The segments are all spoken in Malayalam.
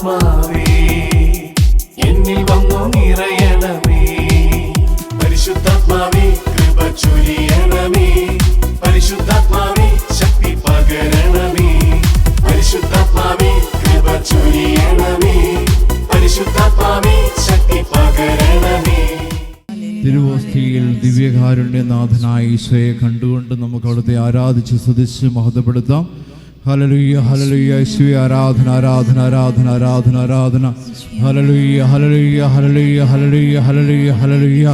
പരിശുദ്ധാത്മാവേ എന്നിൽ വന്നു നിറയണമേ. പരിശുദ്ധാത്മാവേ കൃപ ചൊരിയണമേ. പരിശുദ്ധാത്മാവേ ശക്തി പകരണമേ. പരിശുദ്ധാത്മാവേ കൃപ ചൊരിയണമേ. പരിശുദ്ധാത്മാവേ ശക്തി പകരണമേ. തിരുവോസ്തിയിൽ ദിവ്യകാരുണ്യനാഥനായ ഈശോയെ കണ്ടുകൊണ്ട് നമുക്ക് അവിടുത്തെ ആരാധിച്ച് സ്തുതിച്ച് മഹത്വപ്പെടുത്താം. ഹല്ലേലൂയ ഹല്ലേലൂയ യേശുവേ ആരാധന ആരാധന ആരാധന ആരാധന ആരാധന. Hallelujah hallelujah hallelujah hallelujah hallelujah hallelujah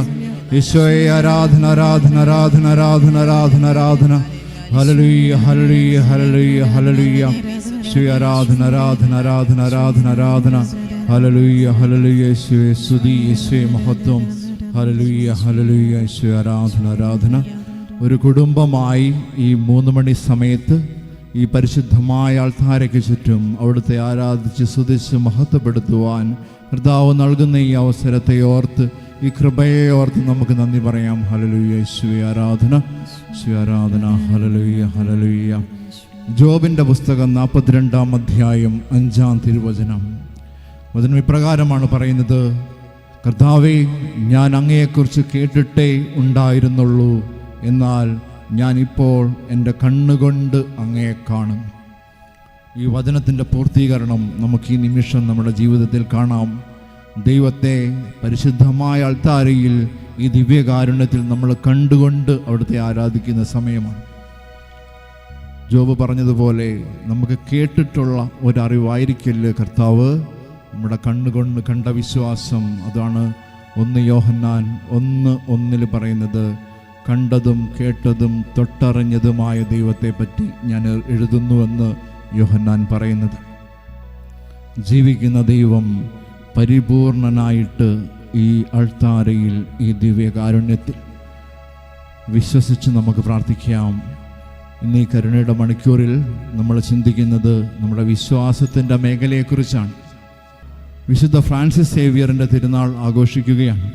യേശുവേ ആരാധന ആരാധന ആരാധന ആരാധന ആരാധന ആരാധന. ഹല്ലേലൂയ ഹല്ലേലൂയ ഹല്ലേലൂയ ഹല്ലേലൂയ യേശുവേ ആരാധന ആരാധന ആരാധന ആരാധന ആരാധന. ഹല്ലേലൂയ ഹല്ലേലൂയ യേശുവേ സ്തുതി യേശുവേ മഹത്വം. ഹല്ലേലൂയ ഹല്ലേലൂയ യേശുവേ ആരാധന ആരാധന. ഒരു കുടുംബമായി ഈ 3 മണി സമയത്ത് ഈ പരിശുദ്ധമായ ആൾത്താരയ്ക്ക് ചുറ്റും അവിടുത്തെ ആരാധിച്ച് സ്തുതിച്ച് മഹത്വപ്പെടുത്തുവാൻ കർത്താവ് നൽകുന്ന ഈ അവസരത്തെ ഓർത്ത്, ഈ കൃപയെ ഓർത്ത് നമുക്ക് നന്ദി പറയാം. ഹല്ലേലൂയ യേശുവേ ആരാധന യേശുവേ ആരാധന. Hallelujah hallelujah. ജോബിൻ്റെ പുസ്തകം 42-ാം അധ്യായം 5-ാം തിരുവചനം. വചനം ഇപ്രകാരമാണ് പറയുന്നത്: കർത്താവേ, ഞാൻ അങ്ങയെക്കുറിച്ച് കേട്ടിട്ടേ ഉണ്ടായിരുന്നുള്ളൂ, എന്നാൽ ഞാൻ ഇപ്പോൾ എൻ്റെ കണ്ണുകൊണ്ട് അങ്ങയെ കാണും. ഈ വചനത്തിൻ്റെ പൂർത്തീകരണം നമുക്ക് ഈ നിമിഷം നമ്മുടെ ജീവിതത്തിൽ കാണാം. ദൈവത്തെ പരിശുദ്ധമായ അൾത്താരയിൽ ഈ ദിവ്യകാരുണ്യത്തിൽ നമ്മൾ കണ്ടുകൊണ്ട് അവിടുത്തെ ആരാധിക്കുന്ന സമയമാണ്. ജോബ് പറഞ്ഞതുപോലെ നമുക്ക് കേട്ടിട്ടുള്ള ഒരറിവായിരിക്കില്ല കർത്താവ്, നമ്മുടെ കണ്ണുകൊണ്ട് കണ്ട വിശ്വാസം. അതാണ് 1 യോഹന്നാൻ 1:1 പറയുന്നത്: കണ്ടതും കേട്ടതും തൊട്ടറിഞ്ഞതുമായ ദൈവത്തെ പറ്റി ഞാൻ എഴുതുന്നുവെന്ന് യോഹന്നാൻ പറയുന്നത്. ജീവിക്കുന്ന ദൈവം പരിപൂർണനായിട്ട് ഈ അൾത്താരയിൽ ഈ ദിവ്യകാരുണ്യത്തിൽ വിശ്വസിച്ച് നമുക്ക് പ്രാർത്ഥിക്കാം. ഇന്ന് ഈ കരുണയുടെ മണിക്കൂറിൽ നമ്മൾ ചിന്തിക്കുന്നത് നമ്മുടെ വിശ്വാസത്തിൻ്റെ മേഖലയെക്കുറിച്ചാണ്. വിശുദ്ധ ഫ്രാൻസിസ് സേവ്യറിൻ്റെ തിരുനാൾ ആഘോഷിക്കുകയാണ്.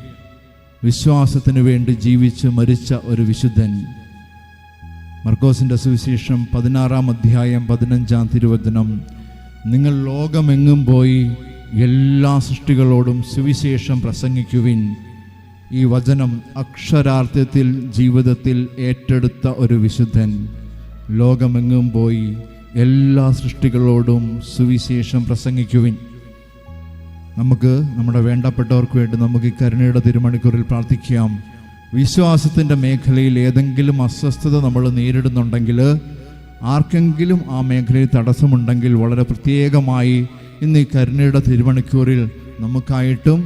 വിശ്വാസത്തിന് വേണ്ടി ജീവിച്ച് മരിച്ച ഒരു വിശുദ്ധൻ. മർക്കോസിൻ്റെ സുവിശേഷം 16-ാം അധ്യായം 15-ാം തിരുവചനം: നിങ്ങൾ ലോകമെങ്ങും പോയി എല്ലാ സൃഷ്ടികളോടും സുവിശേഷം പ്രസംഗിക്കുവിൻ. ഈ വചനം അക്ഷരാർത്ഥത്തിൽ ജീവിതത്തിൽ ഏറ്റെടുത്ത ഒരു വിശുദ്ധൻ. ലോകമെങ്ങും പോയി എല്ലാ സൃഷ്ടികളോടും സുവിശേഷം പ്രസംഗിക്കുവിൻ. നമുക്ക് നമ്മുടെ വേണ്ടപ്പെട്ടവർക്ക് വേണ്ടി നമുക്ക് ഈ കരുണയുടെ തിരുമണിക്കൂറിൽ പ്രാർത്ഥിക്കാം. വിശ്വാസത്തിൻ്റെ മേഖലയിൽ ഏതെങ്കിലും അസ്വസ്ഥത നമ്മൾ നേരിടുന്നുണ്ടെങ്കിൽ, ആർക്കെങ്കിലും ആ മേഖലയിൽ തടസ്സമുണ്ടെങ്കിൽ, വളരെ പ്രത്യേകമായി ഇന്ന് ഈ കരുണയുടെ തിരുമണിക്കൂറിൽ നമുക്കായിട്ടും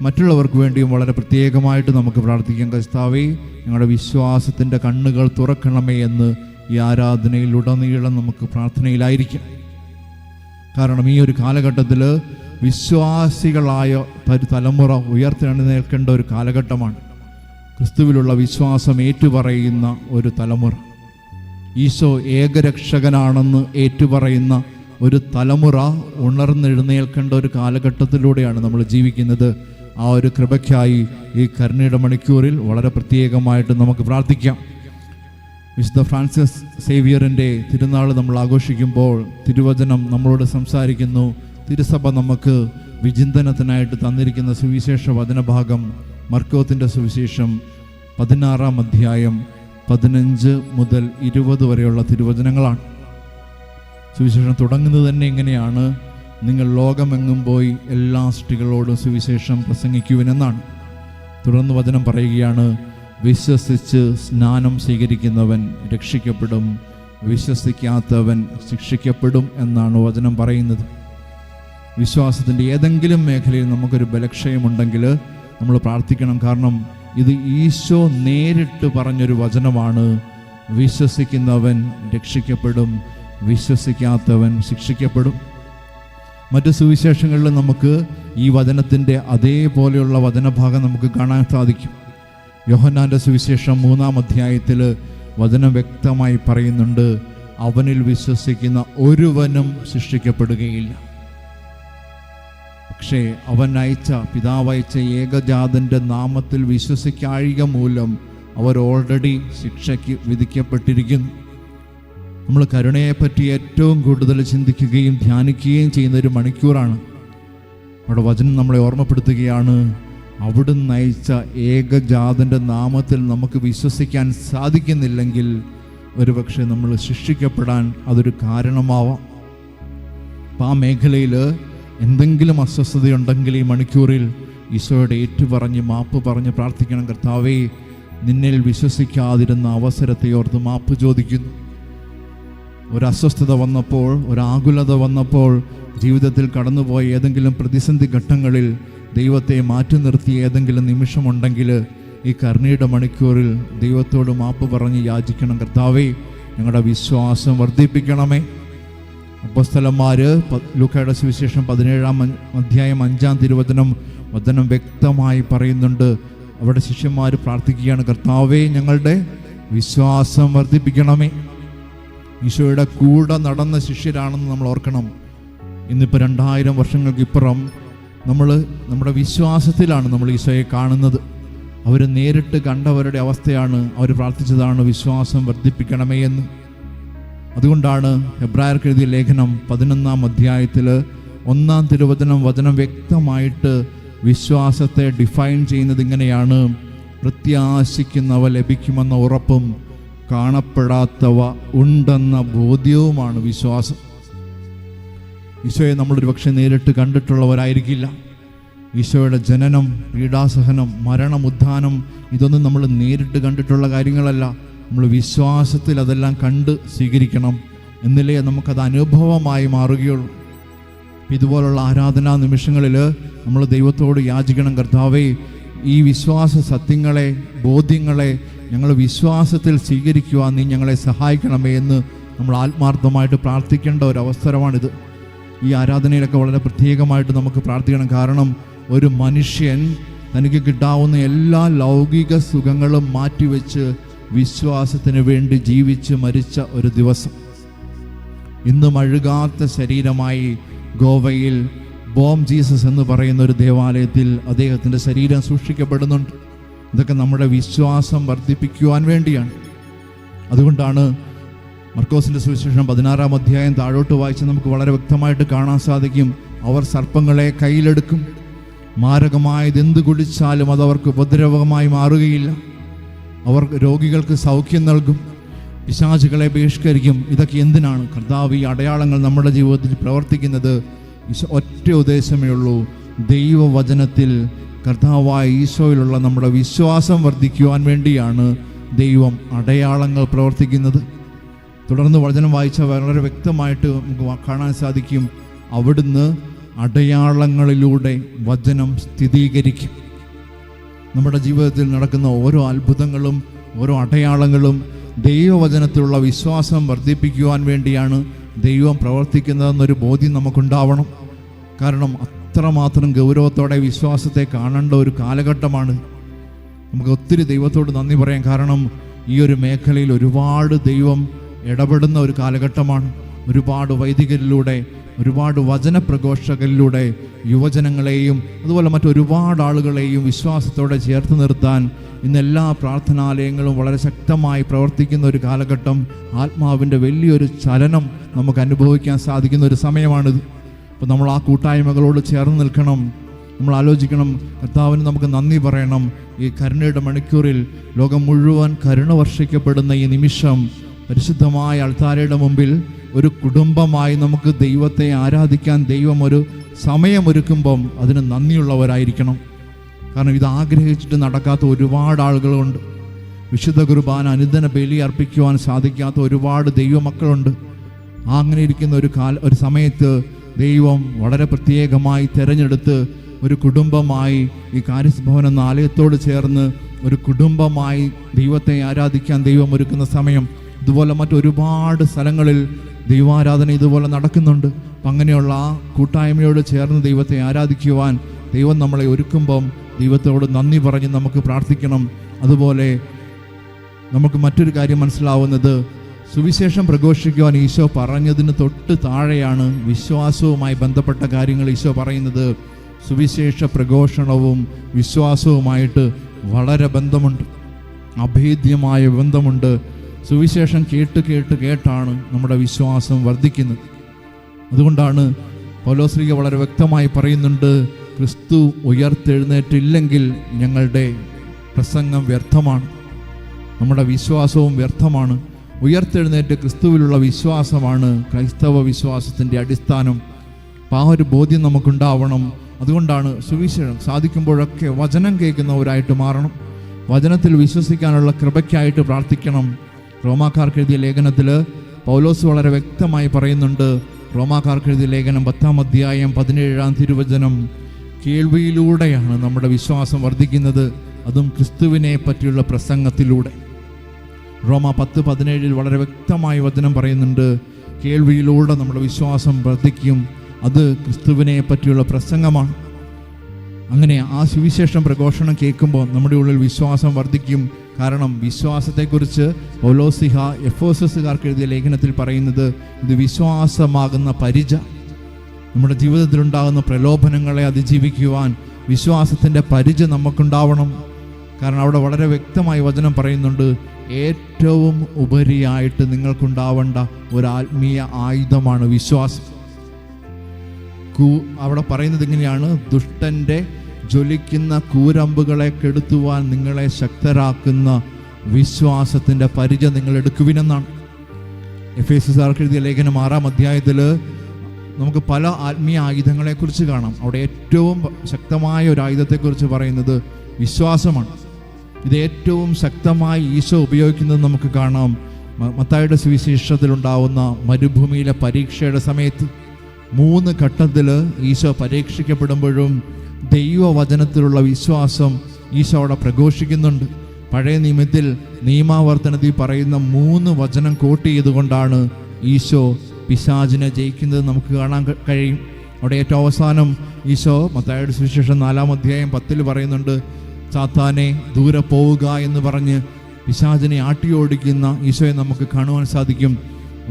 മറ്റുള്ളവർക്ക് വേണ്ടിയും വളരെ പ്രത്യേകമായിട്ട് നമുക്ക് പ്രാർത്ഥിക്കാം. കർത്താവേ, ഞങ്ങളുടെ വിശ്വാസത്തിൻ്റെ കണ്ണുകൾ തുറക്കണമേ എന്ന് ഈ ആരാധനയിലുടനീളം നമുക്ക് പ്രാർത്ഥനയിലായിരിക്കാം. കാരണം ഈ ഒരു കാലഘട്ടത്തിൽ വിശ്വാസികളായ തലമുറ ഉയർത്തെഴുന്നേൽക്കേണ്ട ഒരു കാലഘട്ടമാണ്. ക്രിസ്തുവിലുള്ള വിശ്വാസം ഏറ്റുപറയുന്ന ഒരു തലമുറ, ഈശോ ഏകരക്ഷകനാണെന്ന് ഏറ്റുപറയുന്ന ഒരു തലമുറ ഉണർന്നെഴുന്നേൽക്കേണ്ട ഒരു കാലഘട്ടത്തിലൂടെയാണ് നമ്മൾ ജീവിക്കുന്നത്. ആ ഒരു കൃപയ്ക്കായി ഈ കരുണയുടെ മണിക്കൂറിൽ വളരെ പ്രത്യേകമായിട്ട് നമുക്ക് പ്രാർത്ഥിക്കാം. വിശുദ്ധ ഫ്രാൻസിസ് സേവ്യറിൻ്റെ തിരുനാൾ നമ്മൾ ആഘോഷിക്കുമ്പോൾ തിരുവചനം നമ്മളോട് സംസാരിക്കുന്നു. തിരുസഭ നമുക്ക് വിചിന്തനത്തിനായിട്ട് തന്നിരിക്കുന്ന സുവിശേഷ വചനഭാഗം മർക്കോസിൻ്റെ സുവിശേഷം 16-ാം അധ്യായം 15 മുതൽ 20 വരെയുള്ള തിരുവചനങ്ങളാണ്. സുവിശേഷം തുടങ്ങുന്നത് തന്നെ ഇങ്ങനെയാണ്: നിങ്ങൾ ലോകമെങ്ങും പോയി എല്ലാ സൃഷ്ടികളോടും സുവിശേഷം പ്രസംഗിക്കുവിനെന്നാണ്. തുടർന്ന് വചനം പറയുകയാണ്: വിശ്വസിച്ച് സ്നാനം സ്വീകരിക്കുന്നവൻ രക്ഷിക്കപ്പെടും, വിശ്വസിക്കാത്തവൻ ശിക്ഷിക്കപ്പെടും എന്നാണ് വചനം പറയുന്നത്. വിശ്വാസത്തിൻ്റെ ഏതെങ്കിലും മേഖലയിൽ നമുക്കൊരു ബലക്ഷയമുണ്ടെങ്കിൽ നമ്മൾ പ്രാർത്ഥിക്കണം. കാരണം ഇത് ഈശോ നേരിട്ട് പറഞ്ഞൊരു വചനമാണ്. വിശ്വസിക്കുന്നവൻ രക്ഷിക്കപ്പെടും, വിശ്വസിക്കാത്തവൻ ശിക്ഷിക്കപ്പെടും. മറ്റ് സുവിശേഷങ്ങളിൽ നമുക്ക് ഈ വചനത്തിൻ്റെ അതേപോലെയുള്ള വചനഭാഗം നമുക്ക് കാണാൻ സാധിക്കും. യോഹന്നാൻ്റെ സുവിശേഷം 3-ാം അധ്യായത്തിൽ വചനം വ്യക്തമായി പറയുന്നുണ്ട്: അവനിൽ വിശ്വസിക്കുന്ന ഒരുവനും ശിക്ഷിക്കപ്പെടുകയില്ല. പക്ഷേ അവൻ അയച്ച പിതാവയച്ച ഏകജാതൻ്റെ നാമത്തിൽ വിശ്വസിക്കാഴിക മൂലം അവർ ഓൾറെഡി ശിക്ഷയ്ക്ക് വിധിക്കപ്പെട്ടിരിക്കുന്നു. നമ്മൾ കരുണയെപ്പറ്റി ഏറ്റവും കൂടുതൽ ചിന്തിക്കുകയും ധ്യാനിക്കുകയും ചെയ്യുന്നൊരു മണിക്കൂറാണ്. അവിടെ വചനം നമ്മളെ ഓർമ്മപ്പെടുത്തുകയാണ്, അവിടുന്ന് അയച്ച ഏകജാതൻ്റെ നാമത്തിൽ നമുക്ക് വിശ്വസിക്കാൻ സാധിക്കുന്നില്ലെങ്കിൽ ഒരുപക്ഷെ നമ്മൾ ശിക്ഷിക്കപ്പെടാൻ അതൊരു കാരണമാവാം. അപ്പം ആ മേഖലയിൽ എന്തെങ്കിലും അസ്വസ്ഥതയുണ്ടെങ്കിൽ ഈ മണിക്കൂറിൽ ഈശോയുടെ ഏറ്റുപറഞ്ഞ് മാപ്പ് പറഞ്ഞ് പ്രാർത്ഥിക്കണം. കർത്താവേ, നിന്നിൽ വിശ്വസിക്കാതിരുന്ന അവസരത്തെ ഓർത്ത് മാപ്പ് ചോദിക്കുന്നു. ഒരസ്വസ്ഥത വന്നപ്പോൾ, ഒരാകുലത വന്നപ്പോൾ, ജീവിതത്തിൽ കടന്നുപോയ ഏതെങ്കിലും പ്രതിസന്ധി ഘട്ടങ്ങളിൽ ദൈവത്തെ മാറ്റി നിർത്തിയ ഏതെങ്കിലും നിമിഷമുണ്ടെങ്കിൽ ഈ കരുണയുടെ മണിക്കൂറിൽ ദൈവത്തോട് മാപ്പ് പറഞ്ഞ് യാചിക്കണം. കർത്താവേ, ഞങ്ങളുടെ വിശ്വാസം വർദ്ധിപ്പിക്കണമേ. അപ്പോസ്തലന്മാർ ലൂക്കയുടെ സുവിശേഷം 17-ാം അധ്യായം 5-ാം തിരുവചനം വചനം വ്യക്തമായി പറയുന്നുണ്ട്. അവിടെ ശിഷ്യന്മാർ പ്രാർത്ഥിക്കുകയാണ്, കർത്താവേ, ഞങ്ങളുടെ വിശ്വാസം വർദ്ധിപ്പിക്കണമേ. ഈശോയുടെ കൂടെ നടന്ന ശിഷ്യരാണെന്ന് നമ്മൾ ഓർക്കണം. ഇന്നിപ്പോൾ 2000 വർഷങ്ങൾക്കിപ്പുറം നമ്മുടെ വിശ്വാസത്തിലാണ് നമ്മൾ ഈശോയെ കാണുന്നത്. അവർ നേരിട്ട് കണ്ടവരുടെ അവസ്ഥയാണ് അവർ പ്രാർത്ഥിച്ചതാണ്, വിശ്വാസം വർദ്ധിപ്പിക്കണമേ എന്ന്. അതുകൊണ്ടാണ് എബ്രായർക്ക് എഴുതിയ ലേഖനം 11-ാം അധ്യായത്തിൽ 1-ാം തിരുവചനം വചനം വ്യക്തമായിട്ട് വിശ്വാസത്തെ ഡിഫൈൻ ചെയ്യുന്നത് ഇങ്ങനെയാണ്: പ്രത്യാശിക്കുന്നവ ലഭിക്കുമെന്ന ഉറപ്പും കാണപ്പെടാത്തവ ഉണ്ടെന്ന ബോധ്യവുമാണ് വിശ്വാസം. ഈശോയെ നമ്മളൊരു പക്ഷേ നേരിട്ട് കണ്ടിട്ടുള്ളവരായിരിക്കില്ല. ഈശോയുടെ ജനനം, പീഡാസഹനം, മരണം, ഉത്ഥാനം ഇതൊന്നും നമ്മൾ നേരിട്ട് കണ്ടിട്ടുള്ള കാര്യങ്ങളല്ല. നമ്മൾ വിശ്വാസത്തിൽ അതെല്ലാം കണ്ട് സ്വീകരിക്കണം, എന്നിലേ നമുക്കത് അനുഭവമായി മാറുകയുള്ളൂ. ഇതുപോലുള്ള ആരാധനാ നിമിഷങ്ങളിൽ നമ്മൾ ദൈവത്തോട് യാചിക്കണം, കർത്താവേ, ഈ വിശ്വാസ സത്യങ്ങളെ, ബോധ്യങ്ങളെ ഞങ്ങൾ വിശ്വാസത്തിൽ സ്വീകരിക്കുവാൻ നീ ഞങ്ങളെ സഹായിക്കണമേ എന്ന് നമ്മൾ ആത്മാർത്ഥമായിട്ട് പ്രാർത്ഥിക്കേണ്ട ഒരു അവസരമാണിത്. ഈ ആരാധനയിലൊക്കെ വളരെ പ്രത്യേകമായിട്ട് നമുക്ക് പ്രാർത്ഥിക്കണം. കാരണം ഒരു മനുഷ്യൻ തനിക്ക് കിട്ടാവുന്ന എല്ലാ ലൗകിക സുഖങ്ങളും മാറ്റിവെച്ച് വിശ്വാസത്തിന് വേണ്ടി ജീവിച്ച് മരിച്ച ഒരു ദിവസം. ഇന്നും അഴുകാത്ത ശരീരമായി ഗോവയിൽ ബോം ജീസസ് എന്ന് പറയുന്ന ഒരു ദേവാലയത്തിൽ അദ്ദേഹത്തിൻ്റെ ശരീരം സൂക്ഷിക്കപ്പെടുന്നുണ്ട്. ഇതൊക്കെ നമ്മുടെ വിശ്വാസം വർദ്ധിപ്പിക്കുവാൻ വേണ്ടിയാണ്. അതുകൊണ്ടാണ് മർക്കോസിൻ്റെ സുവിശേഷം 16-ാം അധ്യായം താഴോട്ട് വായിച്ച് നമുക്ക് വളരെ വ്യക്തമായിട്ട് കാണാൻ സാധിക്കും. അവർ സർപ്പങ്ങളെ കയ്യിലെടുക്കും, മാരകമായത് എന്ത് കുടിച്ചാലും അതവർക്ക് ഉപദ്രവമായി മാറുകയില്ല. അവർ രോഗികൾക്ക് സൗഖ്യം നൽകും, പിശാചുകളെ ബഹിഷ്കരിക്കും. ഇതൊക്കെ എന്തിനാണ്? കർത്താവ് ഈ അടയാളങ്ങൾ നമ്മുടെ ജീവിതത്തിൽ പ്രവർത്തിക്കുന്നത് ഒറ്റ ഉദ്ദേശമേ ഉള്ളൂ: ദൈവവചനത്തിൽ കർത്താവായ ഈശോയിലുള്ള നമ്മുടെ വിശ്വാസം വർദ്ധിക്കുവാൻ വേണ്ടിയാണ് ദൈവം അടയാളങ്ങൾ പ്രവർത്തിക്കുന്നത്. തുടർന്ന് വചനം വായിച്ചാൽ വളരെ വ്യക്തമായിട്ട് നമുക്ക് കാണാൻ സാധിക്കും, അവിടുന്ന് അടയാളങ്ങളിലൂടെ വചനം സ്ഥിരീകരിക്കും. നമ്മുടെ ജീവിതത്തിൽ നടക്കുന്ന ഓരോ അത്ഭുതങ്ങളും ഓരോ അടയാളങ്ങളും ദൈവവചനത്തിലുള്ള വിശ്വാസം വർദ്ധിപ്പിക്കുവാൻ വേണ്ടിയാണ് ദൈവം പ്രവർത്തിക്കുന്നതെന്നൊരു ബോധ്യം നമുക്കുണ്ടാവണം. കാരണം അത്രമാത്രം ഗൗരവത്തോടെ വിശ്വാസത്തെ കാണേണ്ട ഒരു കാലഘട്ടമാണ്. നമുക്ക് ഒത്തിരി ദൈവത്തോട് നന്ദി പറയാം. കാരണം ഈ ഒരു മേഖലയിൽ ഒരുപാട് ദൈവം ഇടപെടുന്ന ഒരു കാലഘട്ടമാണ്. ഒരുപാട് വൈദികരിലൂടെ, ഒരുപാട് വചനപ്രഘോഷകരിലൂടെ യുവജനങ്ങളെയും അതുപോലെ മറ്റൊരുപാട് ആളുകളെയും വിശ്വാസത്തോടെ ചേർത്ത് നിർത്താൻ ഇന്ന് എല്ലാ പ്രാർത്ഥനാലയങ്ങളും വളരെ ശക്തമായി പ്രവർത്തിക്കുന്ന ഒരു കാലഘട്ടം. ആത്മാവിൻ്റെ വലിയൊരു ചലനം നമുക്ക് അനുഭവിക്കാൻ സാധിക്കുന്ന ഒരു സമയമാണിത്. അപ്പോൾ നമ്മൾ ആ കൂട്ടായ്മകളോട് ചേർന്ന് നിൽക്കണം. നമ്മൾ ആലോചിക്കണം, കർത്താവിന് നമുക്ക് നന്ദി പറയണം. ഈ കരുണയുടെ മണിക്കൂറിൽ ലോകം മുഴുവൻ കരുണ വർഷിക്കപ്പെടുന്ന ഈ നിമിഷം പരിശുദ്ധമായ അൾത്താരയുടെ മുമ്പിൽ ഒരു കുടുംബമായി നമുക്ക് ദൈവത്തെ ആരാധിക്കാൻ ദൈവം ഒരു സമയമൊരുക്കുമ്പം അതിന് നന്ദിയുള്ളവരായിരിക്കണം. കാരണം ഇത് ആഗ്രഹിച്ചിട്ട് നടക്കാത്ത ഒരുപാട് ആളുകളുണ്ട്. വിശുദ്ധ കുർബാന അനുദിന ബലി അർപ്പിക്കുവാൻ സാധിക്കാത്ത ഒരുപാട് ദൈവമക്കളുണ്ട്. അങ്ങനെ ഇരിക്കുന്ന ഒരു സമയത്ത് ദൈവം വളരെ പ്രത്യേകമായി തിരഞ്ഞെടുത്ത് ഒരു കുടുംബമായി ഈ കാരിസ്ഭവൻ എന്ന ആലയത്തോട് ചേർന്ന് ഒരു കുടുംബമായി ദൈവത്തെ ആരാധിക്കാൻ ദൈവം ഒരുക്കുന്ന സമയം. ഇതുപോലെ മറ്റൊരുപാട് സ്ഥലങ്ങളിൽ ദൈവാരാധന ഇതുപോലെ നടക്കുന്നുണ്ട്. അപ്പം അങ്ങനെയുള്ള ആ കൂട്ടായ്മയോട് ചേർന്ന് ദൈവത്തെ ആരാധിക്കുവാൻ ദൈവം നമ്മളെ ഒരുക്കുമ്പം ദൈവത്തോട് നന്ദി പറഞ്ഞ് നമുക്ക് പ്രാർത്ഥിക്കണം. അതുപോലെ നമുക്ക് മറ്റൊരു കാര്യം മനസ്സിലാവുന്നത്, സുവിശേഷം പ്രഘോഷിക്കുവാൻ ഈശോ പറഞ്ഞതിന് തൊട്ട് താഴെയാണ് വിശ്വാസവുമായി ബന്ധപ്പെട്ട കാര്യങ്ങൾ ഈശോ പറയുന്നത്. സുവിശേഷ പ്രഘോഷണവും വിശ്വാസവുമായിട്ട് വളരെ ബന്ധമുണ്ട്, അഭേദ്യമായ ബന്ധമുണ്ട്. സുവിശേഷം കേട്ടാണ് നമ്മുടെ വിശ്വാസം വർദ്ധിക്കുന്നത്. അതുകൊണ്ടാണ് പൗലോസ് വളരെ വ്യക്തമായി പറയുന്നുണ്ട്, ക്രിസ്തു ഉയർത്തെഴുന്നേറ്റില്ലെങ്കിൽ ഞങ്ങളുടെ പ്രസംഗം വ്യർത്ഥമാണ്, നമ്മുടെ വിശ്വാസവും വ്യർത്ഥമാണ്. ഉയർത്തെഴുന്നേറ്റ് ക്രിസ്തുവിലുള്ള വിശ്വാസമാണ് ക്രൈസ്തവ വിശ്വാസത്തിൻ്റെ അടിസ്ഥാനം. അപ്പം ആ ഒരു ബോധ്യം നമുക്കുണ്ടാവണം. അതുകൊണ്ടാണ് സുവിശേഷം സാധിക്കുമ്പോഴൊക്കെ വചനം കേൾക്കുന്നവരായിട്ട് മാറണം, വചനത്തിൽ വിശ്വസിക്കാനുള്ള കൃപയ്ക്കായിട്ട് പ്രാർത്ഥിക്കണം. റോമാക്കാർക്ക് എഴുതിയ ലേഖനത്തിൽ പൗലോസ് വളരെ വ്യക്തമായി പറയുന്നുണ്ട്. റോമാക്കാർക്ക് എഴുതിയ ലേഖനം 10-ാം അധ്യായം 17-ാം തിരുവചനം, കേൾവിയിലൂടെയാണ് നമ്മുടെ വിശ്വാസം വർദ്ധിക്കുന്നത്, അതും ക്രിസ്തുവിനെ പറ്റിയുള്ള പ്രസംഗത്തിലൂടെ. റോമ 10:17 വളരെ വ്യക്തമായി വചനം പറയുന്നുണ്ട്, കേൾവിയിലൂടെ നമ്മുടെ വിശ്വാസം വർദ്ധിക്കും, അത് ക്രിസ്തുവിനെ പറ്റിയുള്ള പ്രസംഗമാണ്. അങ്ങനെ ആ സുവിശേഷം പ്രഘോഷണം കേൾക്കുമ്പോൾ നമ്മുടെ ഉള്ളിൽ വിശ്വാസം വർദ്ധിക്കും. കാരണം വിശ്വാസത്തെക്കുറിച്ച് പൗലോസിഹ എഫേസസുകാർക്ക് എഴുതിയ ലേഖനത്തിൽ പറയുന്നത്, ഇത് വിശ്വാസമാകുന്ന പരിച. നമ്മുടെ ജീവിതത്തിലുണ്ടാകുന്ന പ്രലോഭനങ്ങളെ അതിജീവിക്കുവാൻ വിശ്വാസത്തിൻ്റെ പരിച നമുക്കുണ്ടാവണം. കാരണം അവിടെ വളരെ വ്യക്തമായി വചനം പറയുന്നുണ്ട്, ഏറ്റവും ഉപരിയായിട്ട് നിങ്ങൾക്കുണ്ടാവേണ്ട ഒരു ആത്മീയ ആയുധമാണ് വിശ്വാസം. അവിടെ പറയുന്നത് ഇങ്ങനെയാണ്, ദുഷ്ടൻ്റെ ജ്വലിക്കുന്ന കൂരമ്പുകളെ കെടുത്തുവാൻ നിങ്ങളെ ശക്തരാക്കുന്ന വിശ്വാസത്തിൻ്റെ പരിച നിങ്ങൾ എടുക്കുവിനെന്നാണ്. എഫേസസുകാർക്ക് എഴുതിയ ലേഖനം 6-ാം അധ്യായത്തിൽ നമുക്ക് പല ആത്മീയ ആയുധങ്ങളെക്കുറിച്ച് കാണാം. അവിടെ ഏറ്റവും ശക്തമായ ഒരു ആയുധത്തെക്കുറിച്ച് പറയുന്നത് വിശ്വാസമാണ്. ഇത് ഏറ്റവും ശക്തമായി ഈശോ ഉപയോഗിക്കുന്നത് നമുക്ക് കാണാം. മത്തായിയുടെ സുവിശേഷത്തിലുണ്ടാവുന്ന മരുഭൂമിയിലെ പരീക്ഷയുടെ സമയത്ത് 3 ഘട്ടത്തിൽ ഈശോ പരീക്ഷിക്കപ്പെടുമ്പോഴും ദൈവവചനത്തിലുള്ള വിശ്വാസം ഈശോ അവിടെ പ്രഘോഷിക്കുന്നുണ്ട്. പഴയ നിയമത്തിൽ നിയമാവർത്തനത്തിൽ പറയുന്ന 3 വചനം കോട്ട് ചെയ്തുകൊണ്ടാണ് ഈശോ പിശാചിനെ ജയിക്കുന്നത് നമുക്ക് കാണാൻ കഴിയും. അവിടെ ഏറ്റവും അവസാനം ഈശോ മത്തായിയുടെ സുവിശേഷം 4-ാം അധ്യായം 10 പറയുന്നുണ്ട്, സാത്താനെ ദൂരെ പോവുക എന്ന് പറഞ്ഞ് പിശാചിനെ ആട്ടിയോടിക്കുന്ന ഈശോയെ നമുക്ക് കാണുവാൻ സാധിക്കും.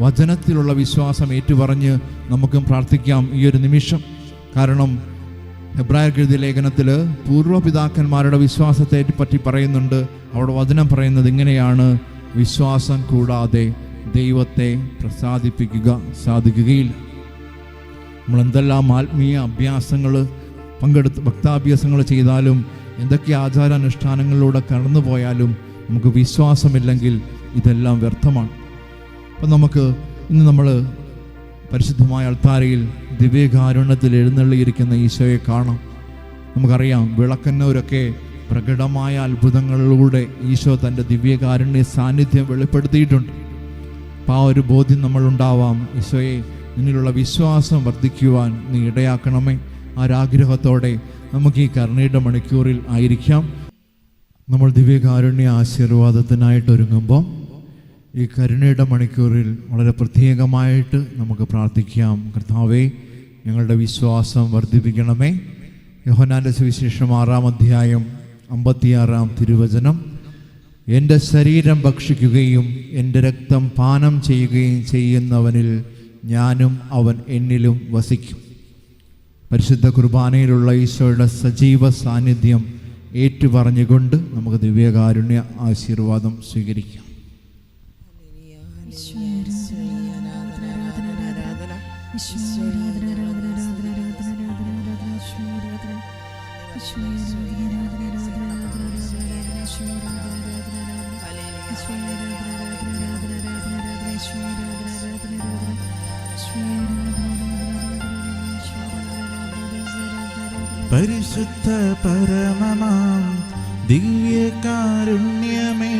വചനത്തിലുള്ള വിശ്വാസം ഏറ്റുപറഞ്ഞ് നമുക്കും പ്രാർത്ഥിക്കാം ഈ ഒരു നിമിഷം. കാരണം എബ്രായർക്ക് എഴുതിയ ലേഖനത്തിൽ പൂർവ്വപിതാക്കന്മാരുടെ വിശ്വാസത്തെ പറ്റി പറയുന്നുണ്ട്. അവിടെ വചനം പറയുന്നത് ഇങ്ങനെയാണ്, വിശ്വാസം കൂടാതെ ദൈവത്തെ പ്രസാദിപ്പിക്കുക സാധിക്കുകയില്ല. നമ്മൾ എന്തെല്ലാം ആത്മീയ അഭ്യാസങ്ങൾ ഭക്താഭ്യാസങ്ങൾ ചെയ്താലും എന്തൊക്കെ ആചാരാനുഷ്ഠാനങ്ങളിലൂടെ കടന്നു പോയാലും നമുക്ക് വിശ്വാസമില്ലെങ്കിൽ ഇതെല്ലാം വ്യർത്ഥമാണ്. അപ്പം നമുക്ക് ഇന്ന് നമ്മൾ പരിശുദ്ധമായ അൾത്താരയിൽ ദിവ്യകാരുണ്യത്തിൽ എഴുന്നള്ളിയിരിക്കുന്ന ഈശോയെ കാണാം. നമുക്കറിയാം, വിളക്കന്നവരൊക്കെ പ്രകടമായ അത്ഭുതങ്ങളിലൂടെ ഈശോ തൻ്റെ ദിവ്യകാരുണ്യ സാന്നിധ്യം വെളിപ്പെടുത്തിയിട്ടുണ്ട്. അപ്പം ആ ഒരു ബോധ്യം നമ്മളുണ്ടാവാം. ഈശോയെ, നിന്നിലുള്ള വിശ്വാസം വർദ്ധിക്കുവാൻ നീ ഇടയാക്കണമേ. ആരാഗ്രഹത്തോടെ നമുക്ക് ഈ കരുണയുടെ മണിക്കൂറിൽ ആയിരിക്കാം. നമ്മൾ ദിവ്യകാരുണ്യ ആശീർവാദത്തിനായിട്ട് ഒരുങ്ങുമ്പോൾ ഈ കരുണയുടെ മണിക്കൂറിൽ വളരെ പ്രത്യേകമായിട്ട് നമുക്ക് പ്രാർത്ഥിക്കാം. കർത്താവേ, ഞങ്ങളുടെ വിശ്വാസം വർദ്ധിപ്പിക്കണമേ. യോഹന്നാൻ്റെ സുവിശേഷം 6-ാം അധ്യായം 56-ാം തിരുവചനം, എൻ്റെ ശരീരം ഭക്ഷിക്കുകയും എൻ്റെ രക്തം പാനം ചെയ്യുകയും ചെയ്യുന്നവനിൽ ഞാനും അവൻ എന്നിലും വസിക്കും. പരിശുദ്ധ കുർബാനയിലുള്ള ഈശോയുടെ സജീവ സാന്നിധ്യം ഏറ്റുപറഞ്ഞുകൊണ്ട് നമുക്ക് ദിവ്യകാരുണ്യ ആശീർവാദം സ്വീകരിക്കാം. പരിശുദ്ധ പരമമാം ദിവ്യകാരുണ്യമേ,